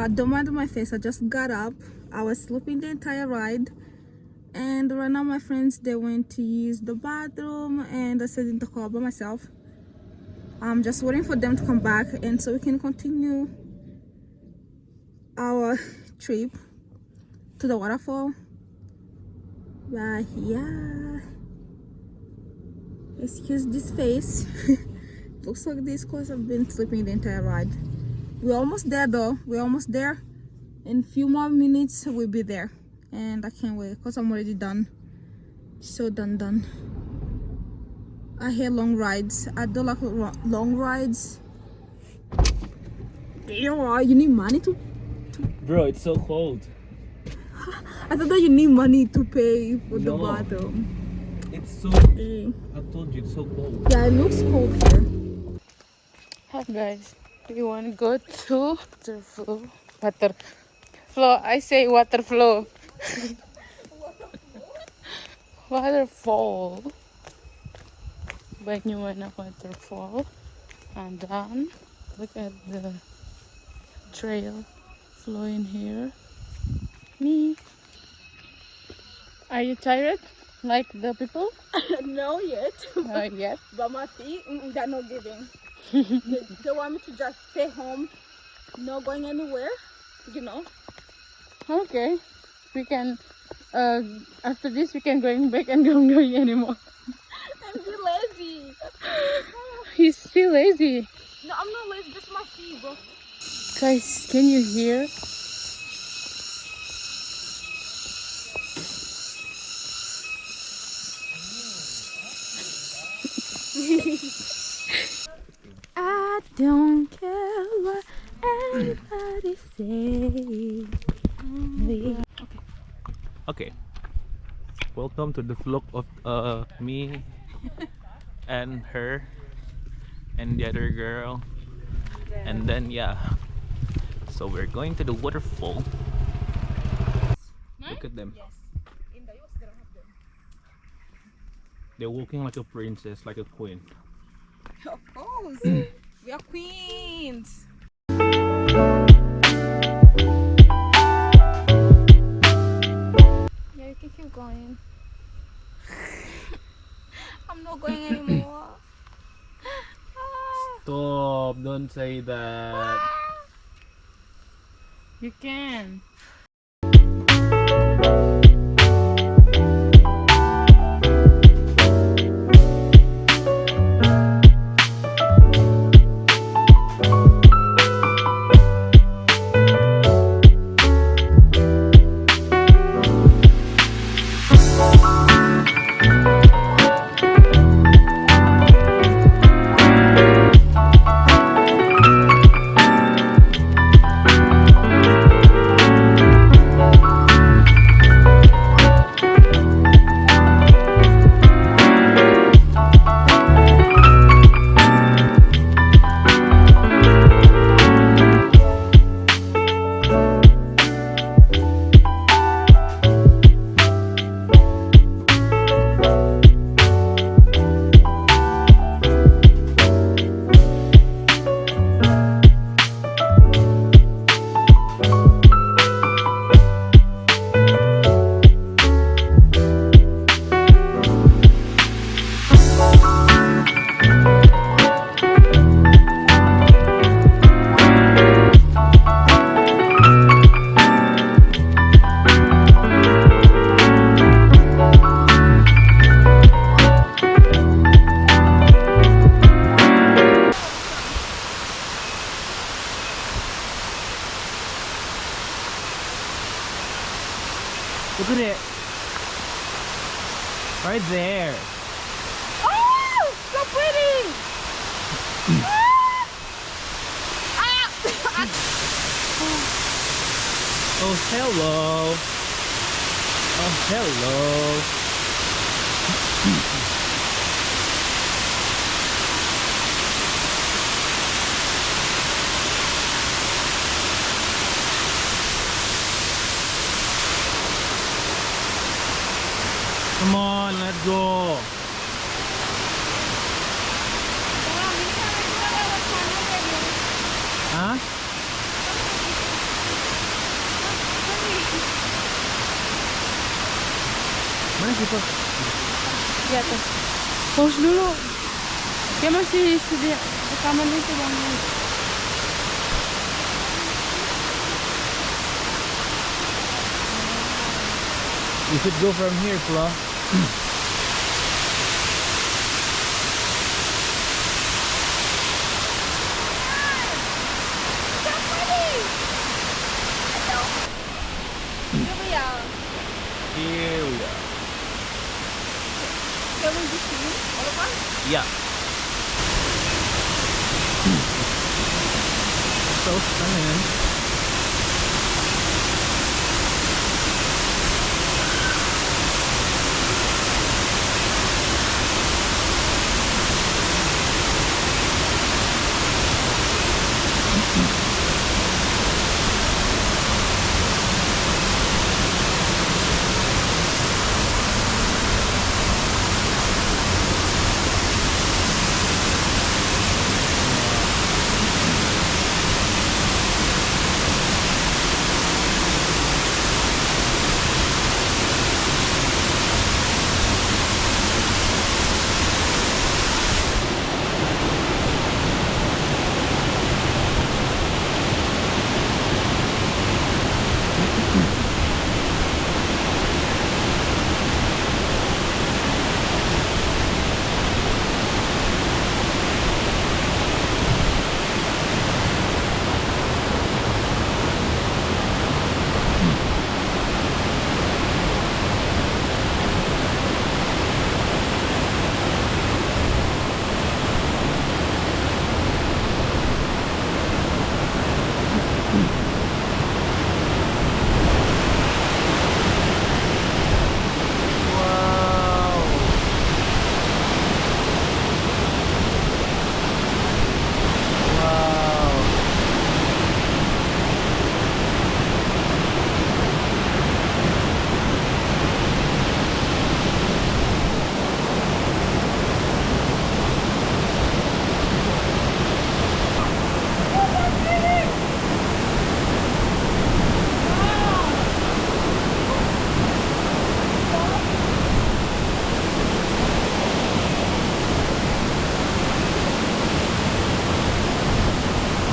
don't mind my face. I just got up. I was sleeping the entire ride, and right now my friends, they went to use the bathroom, and I sat in the car by myself. I'm just waiting for them to come back, and so we can continue our trip to the waterfall. But yeah, excuse this face. Looks like this because I've been sleeping the entire ride. We're almost there though. We're almost there. In a few more minutes we'll be there, and I can't wait because I'm already done. So done. I hate long rides. I don't like long rides. You need money to Bro, it's so cold. I thought that you need money to pay for the bathroom. It's so... I told you, it's so cold. Yeah, it looks cold here. Hi guys, do you want to go to waterfall? I say waterfall. Waterfall. Banyuwana waterfall. And then look at the trail flowing here. Me. Are you tired? Like the people? No yet. Not yet. But my feet, they're not giving. They want me to just stay home, not going anywhere, you know. Okay. We can after this we can going back and don't going anymore. I'm too lazy. He's still lazy. No, I'm not lazy, just my feet, bro. Guys, can you hear? I don't care what anybody say. Okay. Welcome to the vlog of me and her and the other girl. And then yeah. So we're going to the waterfall. Look at them. They're walking like a princess, like a queen. Of course, we are queens. Yeah, you can keep going. I'm not going anymore. Stop! Don't say that. You can. Look at it. Right there. Oh, so pretty! Oh, hello. Oh, hello. Come on, let's go. Huh? Di atas. Pause dulu. Dia masih sedia rekaman itu bang. We should go from here, Flo. Here we are. Can we just swim, all of us? Yeah. So stunning.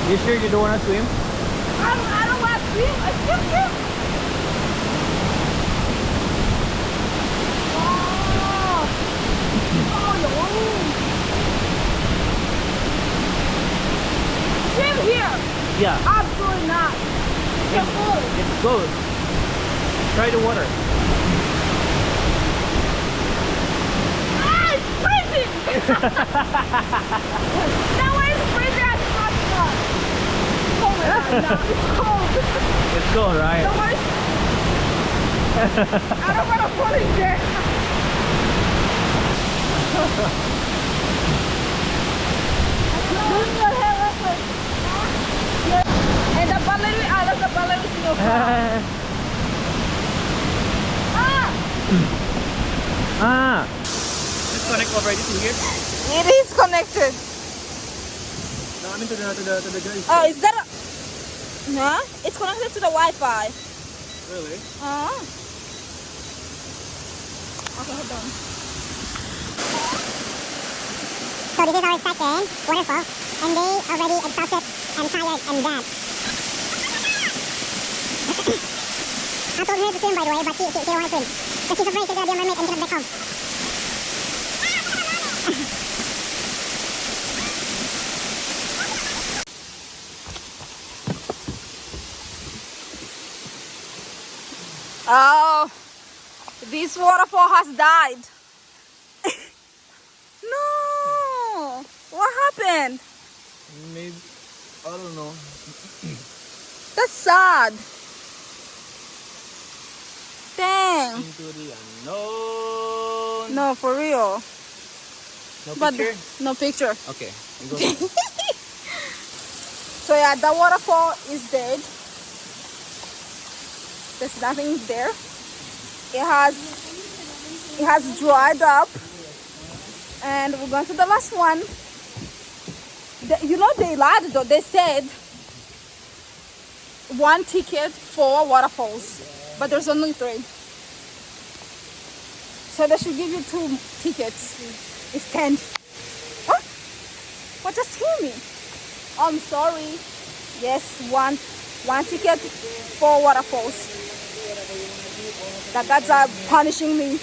You sure you don't want to swim? I don't want to swim. I still swim. Wow. Oh, no. Swim here. Yeah. Absolutely not. It's cold. It's cold. Try the water. Ah, it's freezing. That way it's freezing. I can't run. Oh my God, no, it's cold. It's cold, right? The worst. I don't want to fall in there. Doing your hair real quick. Yeah. And the ballerina, that's the ballerina in your car. Ah! Let's connect already to here. It is connected. No, I mean to the guys. Oh, is that a... Huh? It's connected to the Wi-Fi. Really? Okay, hold on. So this is our second waterfall, and they already exhausted and tired and dead. I told her to swim, by the way, but she don't want to swim. Because she's afraid she's going to be a mermaid and get back home. Oh, this waterfall has died. No, what happened? Maybe, I don't know. That's sad. Dang. Into the unknown. No, for real. No But picture? no picture. Okay, we go. So yeah, the waterfall is dead. There's nothing there. It has dried up. And we're going to the last one. You know, they lied though. They said 1 ticket for waterfalls, but there's only 3. So they should give you 2 tickets. It's 10. Huh? What just hit me? I'm sorry. Yes, one ticket for Waterfalls. The guys are punishing me.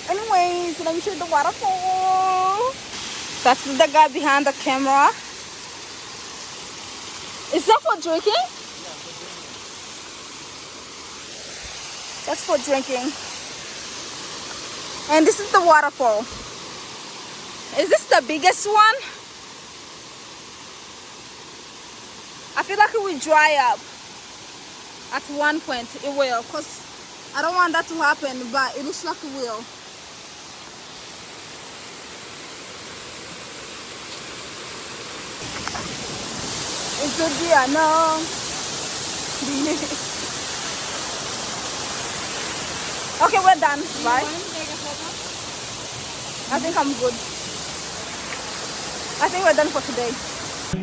Anyways, let me show you the waterfall. That's the guy behind the camera. Is that for drinking? That's for drinking. And this is the waterfall. Is this the biggest one? I feel like it will dry up at one point. It will, because I don't want that to happen, but it looks like it will. It's a dear, no. Okay, we're done. Bye. I think I'm good. I think we're done for today.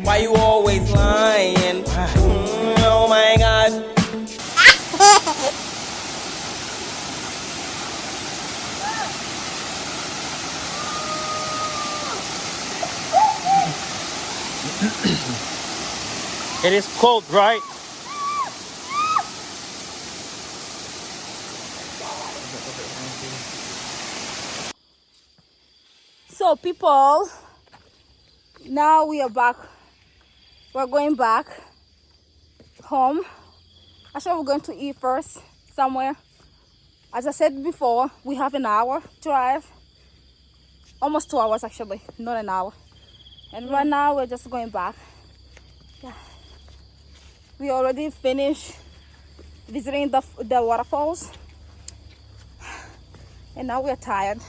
Why you always lying? Oh my God. It is cold, right? So people, now we are back. We're going back home. Actually, we're going to eat first somewhere. As I said before, we have an hour drive. Almost 2 hours actually, not an hour. And right now we're just going back. Yeah. We already finished visiting the waterfalls. And now we're tired.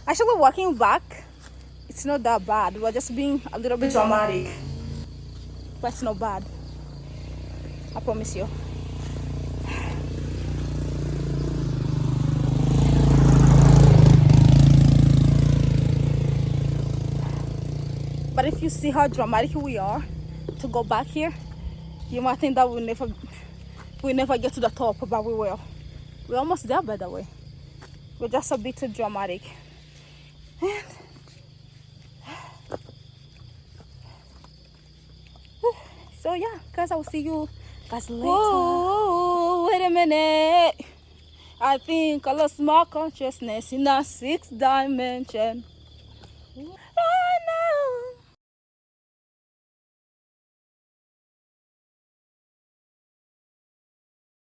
Actually, walking back, it's not that bad. We're just being a little bit dramatic. But it's not bad. I promise you. But if you see how dramatic we are to go back here, you might think that we'll never get to the top, but we will. We're almost there, by the way. We're just a bit too dramatic. And so yeah, guys, I will see you guys later. Whoa, wait a minute. I think I lost my consciousness in a 6th dimension.